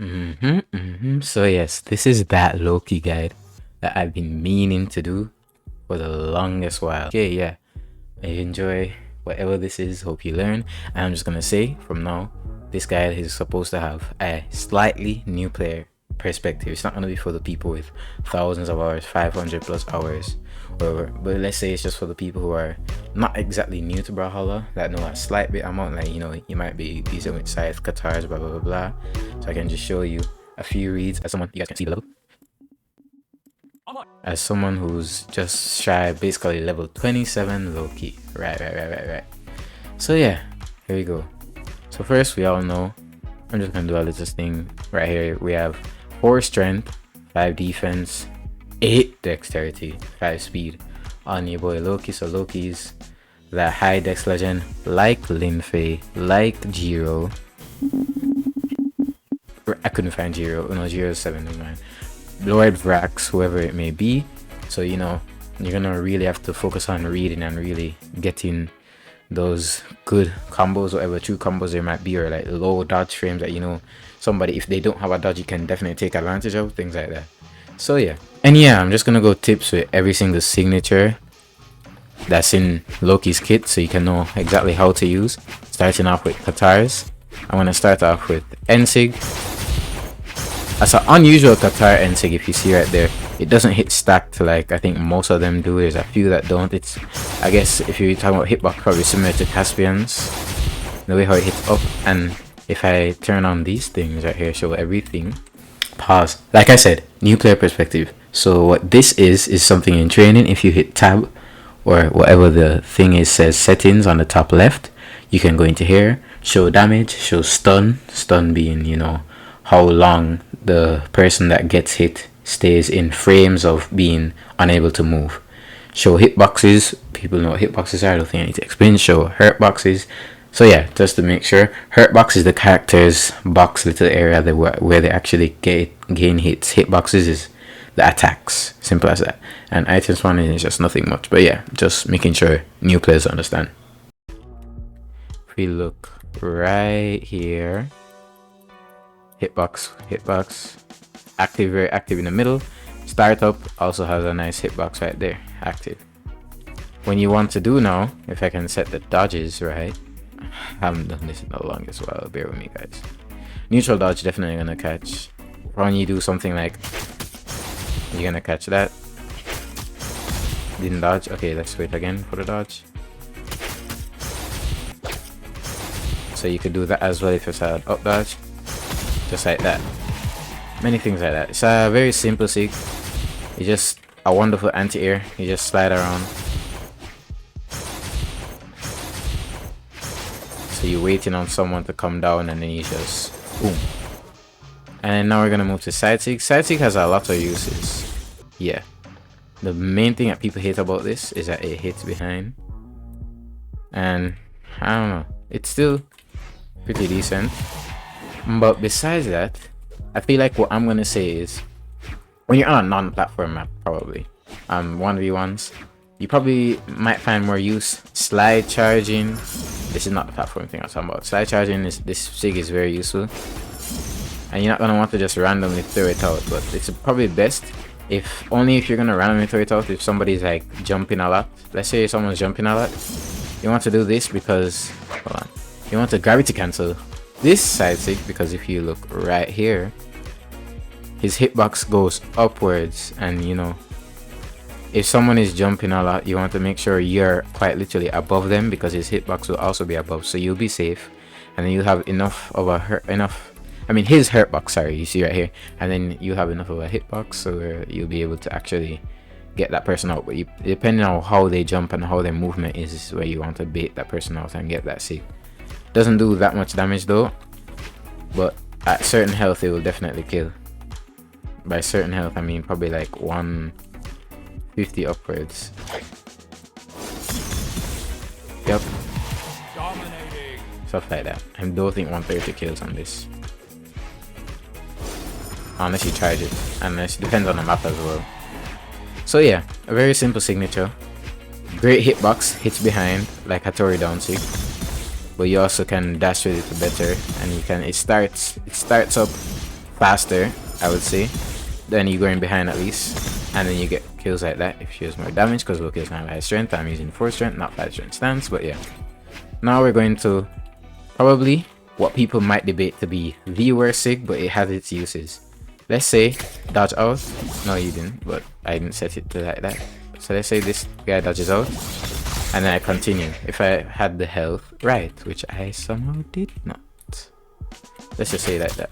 So yes, this is that Loki guide that I've been meaning to do for the longest while. Okay, yeah, I enjoy whatever this is. Hope you learn. And I'm just gonna say from now, this guide is supposed to have a slightly new player perspective. It's not gonna be for the people with thousands of hours, 500 plus hours, or but let's say it's just for the people who are not exactly new to Brawlhalla, that know a slight bit amount, like you might be decent with Scythe, Katars, blah blah blah blah. So I can just show you a few reads as someone, you guys can see the level, as someone who's just shy, basically level 27 Loki. Right. So yeah, here we go. So first, we all know, I'm just gonna do a little thing right here. We have 4 strength, 5 defense, 8 dexterity, 5 speed on your boy Loki. So Loki's that high dex legend, like Linfei, like Jiro. I couldn't find Jiro. No, Jiro's 7 of mine. Lord Vrax, whoever it may be. So you're gonna really have to focus on reading and really getting those good combos, whatever true combos there might be, or like low dodge frames that somebody, if they don't have a dodge, you can definitely take advantage of, things like that. So yeah, and yeah, I'm just gonna go tips with every single signature that's in Loki's kit so you can know exactly how to use. Starting off with Katars, I'm gonna start off with Ensig. That's an unusual Katar Ensig. If you see right there, it doesn't hit stacked like I think most of them do. There's a few that don't. It's, I guess if you're talking about hitbox, probably similar to Caspian's, the way how it hits up. And if I turn on these things right here, show everything, pause, like I said, new player perspective. So what this is something in training. If you hit tab or whatever the thing is, says settings on the top left, you can go into here, show damage, show stun being how long the person that gets hit stays in frames of being unable to move. Show hitboxes, people know what hitboxes are, I don't think I need to explain. Show hurt boxes. So yeah, just to make sure, hurt box is the character's box little area where they actually gain hits. Hitboxes is the attacks, simple as that. And item spawning is just nothing much, but yeah, just making sure new players understand. If we look right here, hitbox, active, very active in the middle. Startup also has a nice hitbox right there, active. When you want to do now, if I can set the dodges right, I haven't done this in the longest while, bear with me guys. Neutral dodge, definitely gonna catch. When you do something like, you're gonna catch that. Didn't dodge, okay, let's wait again for the dodge. So you could do that as well if it's an up dodge. Just like that. Many things like that. It's a very simple sig. It's just a wonderful anti-air. You just slide around. So you're waiting on someone to come down and then you just boom. And then now we're gonna move to Scythe Sig. Scythe Sig has a lot of uses. Yeah. The main thing that people hate about this is that it hits behind. And I don't know. It's still pretty decent. But besides that, I feel like what I'm gonna say is, when you're on a non-platform map, probably 1v1s, you probably might find more use slide charging. This is not the platform thing I'm talking about. Slide charging is, this sig is very useful, and you're not gonna want to just randomly throw it out. But it's probably best if you're gonna randomly throw it out if somebody's like jumping a lot. Let's say someone's jumping a lot, you want to do this because, hold on, you want to gravity cancel this Scythe Sig, because if you look right here, his hitbox goes upwards, and if someone is jumping a lot, you want to make sure you're quite literally above them, because his hitbox will also be above, so you'll be safe, and then you have enough of a his hurtbox, sorry, you see right here, and then you have enough of a hitbox so you'll be able to actually get that person out. But depending on how they jump and how their movement is where you want to bait that person out and get that sig. Doesn't do that much damage though, but at certain health it will definitely kill. By certain health I mean probably like 150 upwards. Yep. Dominating. Stuff like that. I don't think 130 kills on this, unless you charge it, unless it depends on the map as well. So yeah, a very simple signature. Great hitbox, hits behind like Hattori down sig. But you also can dash with it better, and it starts up faster, I would say. Then you go in behind at least, and then you get kills like that if she has more damage, because Loki doesn't have high strength. I'm using 4 strength, not 5 strength stance, but yeah. Now we're going to probably what people might debate to be the worst Sig, but it has its uses. Let's say dodge out. No, you didn't, but I didn't set it to like that. So let's say this guy dodges out, and then I continue. If I had the health right, which I somehow did not. Let's just say like that.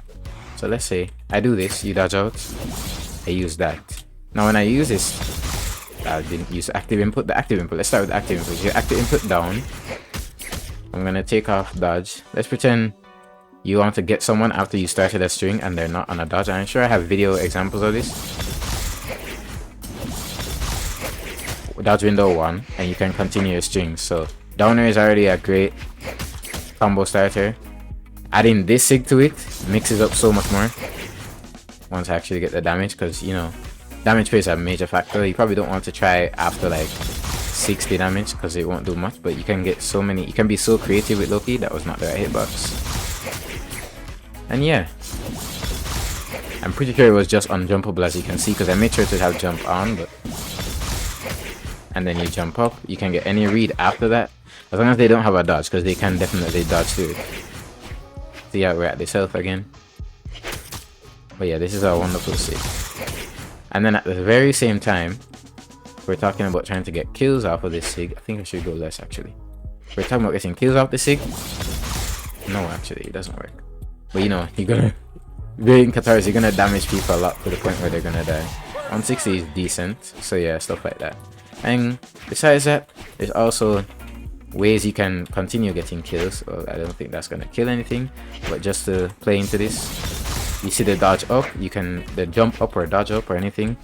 So let's say I do this, you dodge out, I use that. Now when I use this, I didn't use active input. The active input, let's start with the active input. Your active input down. I'm gonna take off dodge. Let's pretend you want to get someone after you started a string and they're not on a dodge. I'm sure I have video examples of this. Dodge window 1, and you can continue your string. So downer is already a great combo starter. Adding this Sig to it mixes up so much more once I actually get the damage, because you know damage plays a major factor. You probably don't want to try after like 60 damage because it won't do much, but you can get so many, you can be so creative with Loki. That was not the right hitbox. And yeah, I'm pretty sure it was just unjumpable, as you can see, because I made sure to have jump on, but and then you jump up. You can get any read after that as long as they don't have a dodge, because they can definitely dodge through it. See how we're at this health again. But yeah, this is a wonderful Sig. And then at the very same time, we're talking about trying to get kills off of this Sig. I think I should go less actually. We're talking about getting kills off the Sig. No, actually, it doesn't work. But you know, you're gonna in Katars, you're gonna damage people a lot to the point where they're gonna die. 160 is decent, so yeah, stuff like that. And besides that, there's also ways you can continue getting kills. Well, I don't think that's gonna kill anything, but just to play into this, you see the dodge up, you can the jump up or dodge up or anything,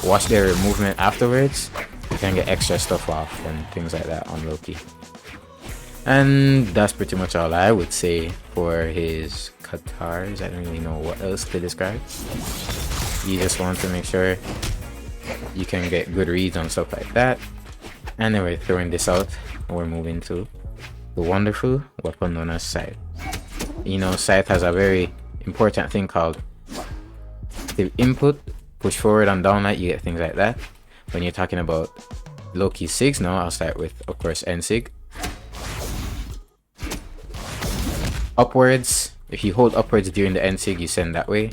watch their movement afterwards, you can get extra stuff off and things like that on Loki. And that's pretty much all I would say for his Katars. I don't really know what else to describe. You just want to make sure you can get good reads on stuff like that. And then we're throwing this out, we're moving to the wonderful weapon known as Scythe. You know, Scythe has a very important thing called the input, push forward and down light, you get things like that. When you're talking about Loki Sigs now, I'll start with, of course, N Sig. Upwards, if you hold upwards during the N Sig, you send that way.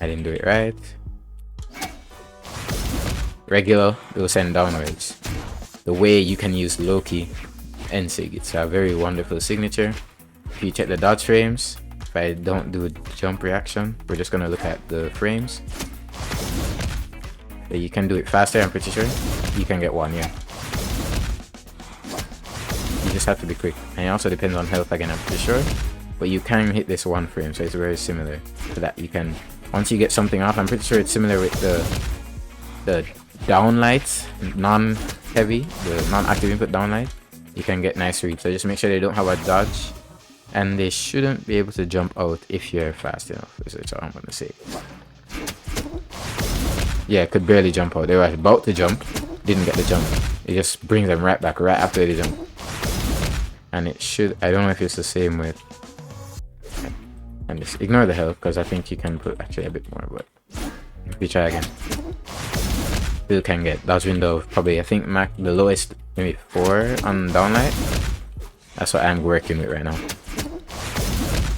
I didn't do it right. Regular, it will send downwards. The way you can use Loki N Sig, it's a very wonderful signature. If you check the dodge frames, if I don't do a jump reaction, we're just gonna look at the frames. But you can do it faster, I'm pretty sure. You can get one, yeah. You just have to be quick. And it also depends on health again, I'm pretty sure. But you can hit this one frame, so it's very similar to that. You can, once you get something off, I'm pretty sure it's similar with the downlights, non-heavy, the non-active input downlight. You can get nice reads. So just make sure they don't have a dodge, and they shouldn't be able to jump out if you're fast enough. That's all I'm gonna say. Yeah, could barely jump out. They were about to jump, didn't get the jump. It just brings them right back right after they jump. And it should, I don't know if it's the same with, and just ignore the health because I think you can put actually a bit more, but if we try again, still can get dodge window probably, I think the lowest maybe 4 on downlight. That's what I'm working with right now.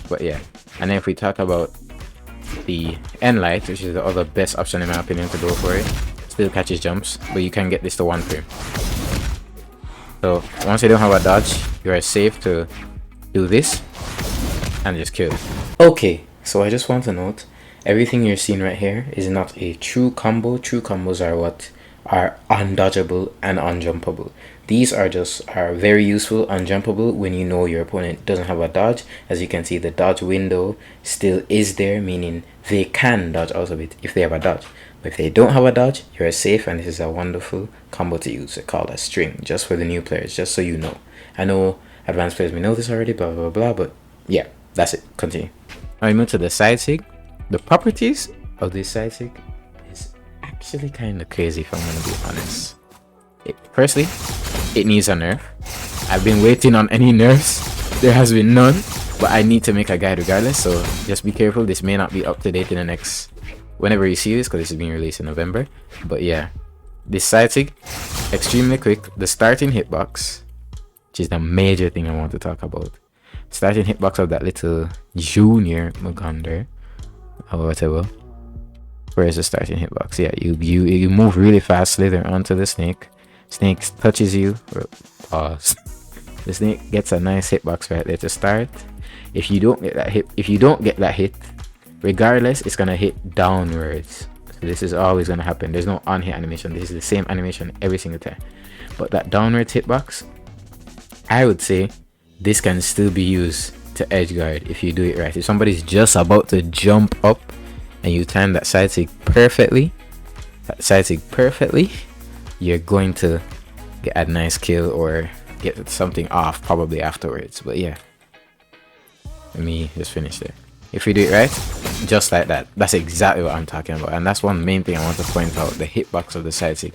But yeah, and then if we talk about the N light, which is the other best option in my opinion to go for it, still catches jumps, but you can get this to 1 frame. So once you don't have a dodge, you are safe to do this and just kill. Okay, so I just want to note, everything you're seeing right here is not a true combo. True combos are what are undodgeable and unjumpable. These are very useful unjumpable when you know your opponent doesn't have a dodge. As you can see, the dodge window still is there, meaning they can dodge out of it if they have a dodge. But if they don't have a dodge, you're safe, and this is a wonderful combo to use. It's called a string, just for the new players, just so you know. I know advanced players may know this already, blah blah blah, but yeah, that's it. Continue. Now we move to the Scythe Sig. The properties of this Scythe Sig is actually kind of crazy if I'm gonna be honest. Firstly, it needs a nerf. I've been waiting on any nerfs. There has been none. but I need to make a guide regardless, so just be careful. This may not be up to date in the next whenever you see this, because this is being released in November. But yeah, this Scythe Sig, extremely quick. The starting hitbox, which is the major thing I want to talk about. Starting hitbox of that little junior Mugander or whatever. Where's the starting hitbox? Yeah, you move really fast, slither onto the snake. Snake touches you. Pause. The snake gets a nice hitbox right there to start. If you don't get that hit, regardless, it's gonna hit downwards. So this is always gonna happen. There's no on hit animation. This is the same animation every single time. But that downwards hitbox, I would say this can still be used to edge guard if you do it right. If somebody's just about to jump up and you time that Scythe Sig perfectly, you're going to get a nice kill or get something off probably afterwards. But yeah, let me just finish there. If you do it right, just like that, that's exactly what I'm talking about. And that's one main thing I want to point out, the hitbox of the Scythe Sig.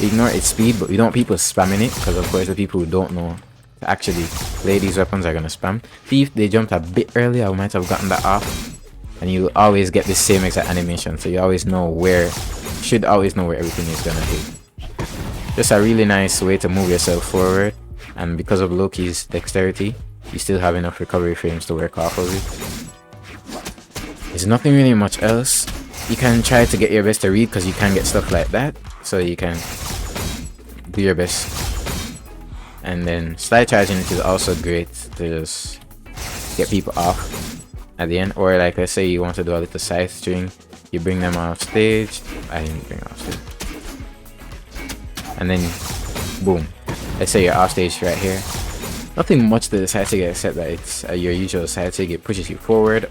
Ignore its speed, but we don't want people spamming it, because of course the people who don't know to actually play these weapons are gonna spam. Thief, they jumped a bit early, I might have gotten that off. And you always get the same exact animation, so you always know where, should always know where everything is gonna hit. Just a really nice way to move yourself forward, and because of Loki's dexterity, you still have enough recovery frames to work off of it. There's nothing really much else. You can try to get your best to read, because you can get stuff like that, so you can do your best. And then slide charging, which is also great to just get people off at the end. Or like, let's say you want to do a little scythe string, you bring them off stage. I didn't bring off stage. And then boom, let's say you're off stage right here. Nothing much to the Scythe Sig except that it's your usual Scythe Sig. It pushes you forward.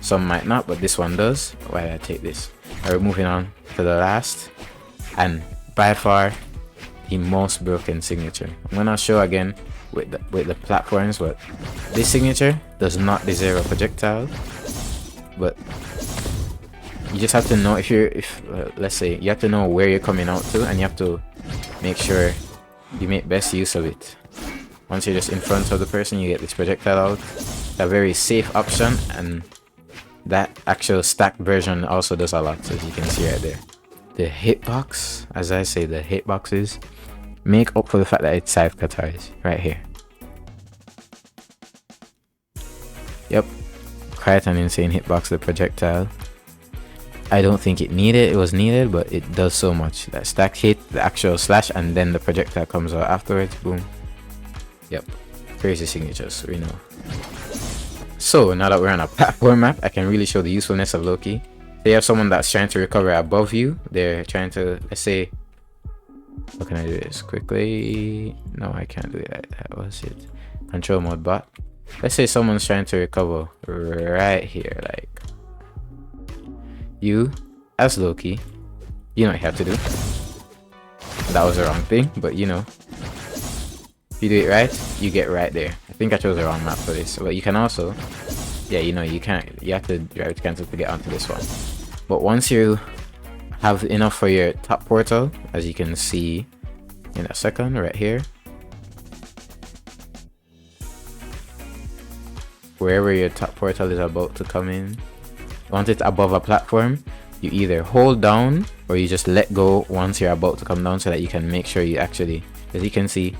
Some might not, but this one does. Why did I take this? Alright, moving on to the last and by far the most broken signature. I'm gonna show again with the platforms, but this signature does not deserve a projectile. But you just have to know, let's say you have to know where you're coming out to, and you have to make sure you make best use of it. Once you're just in front of the person, you get this projectile out. It's a very safe option, and that actual stacked version also does a lot, as you can see right there. The hitbox, as I say, the hitboxes make up for the fact that it's Scythe Katars right here. Yep, quite an insane hitbox, the projectile. I don't think it was needed, but it does so much. That stack hit, the actual slash, and then the projectile comes out afterwards. Boom. Yep, crazy signatures, we know. So now that we're on a platform map, I can really show the usefulness of Loki. They have someone that's trying to recover above you. They're trying to, let's say, how can I do this quickly? No, I can't do that. That was it. Control mode bot. Let's say someone's trying to recover right here. Like, you as Loki, you know what you have to do. That was the wrong thing, but you know, if you do it right, you get right there. I think I chose the wrong map for this, but you can also, yeah, you know, you have to drive to cancel to get onto this one. But once you have enough for your top portal, as you can see in a second right here, wherever your top portal is about to come in, once it's above a platform, you either hold down or you just let go once you're about to come down, so that you can make sure you actually, as you can see,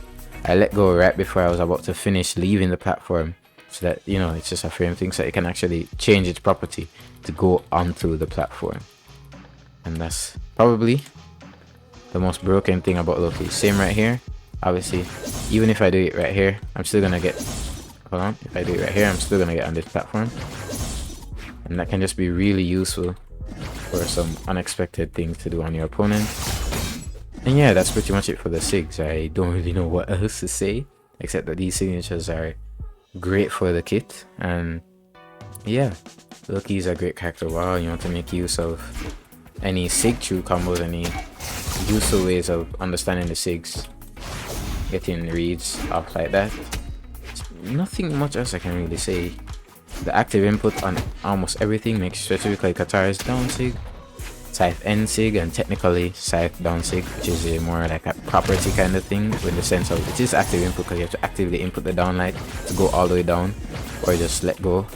I let go right before I was about to finish leaving the platform, so that, you know, it's just a frame thing, so it can actually change its property to go onto the platform. And that's probably the most broken thing about Loki. Same right here. Obviously, even if I do it right here, I'm still gonna get, hold on, if I do it right here, I'm still gonna get on this platform. And that can just be really useful for some unexpected things to do on your opponent. And yeah, that's pretty much it for the Sigs. I don't really know what else to say, except that these signatures are great for the kit. And yeah, Loki is a great character. Wow, you want to make use of any Sig true combos, any useful ways of understanding the Sigs, getting reads off like that. Nothing much else I can really say. The active input on almost everything makes specifically Katars down Sig Scythe N Sig and technically Scythe down Sig, which is a more like a property kind of thing, with the sense of it is active input because you have to actively input the down light to go all the way down, or just let go.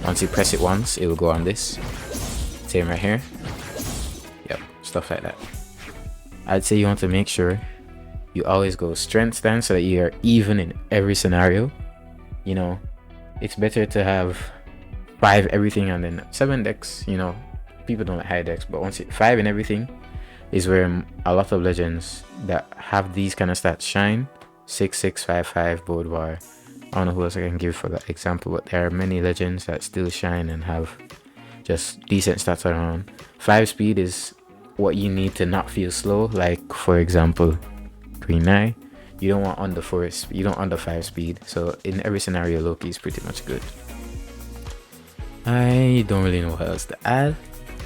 Once you press it once, it will go on this. Same right here. Yep, stuff like that. I'd say you want to make sure you always go strength stance so that you are even in every scenario. You know, it's better to have 5 everything and then 7 decks. You know, people don't like high decks, but once 5 in everything is where a lot of legends that have these kind of stats shine. 6, 6, 5, 5, Bold War. I don't know who else I can give for that example, but there are many legends that still shine and have just decent stats around. 5 speed is what you need to not feel slow. Like for example, Green Eye, you don't want under 4, you don't under 5 speed. So in every scenario, Loki is pretty much good. I don't really know what else to add.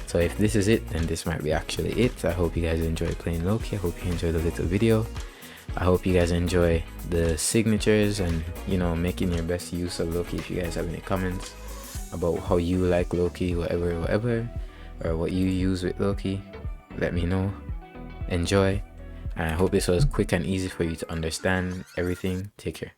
So if this is it, then this might be actually it. I hope you guys enjoy playing Loki. I hope you enjoyed the little video. I hope you guys enjoy the signatures and, you know, making your best use of Loki. If you guys have any comments about how you like Loki, whatever, or what you use with Loki, let me know. Enjoy. And I hope this was quick and easy for you to understand everything. Take care.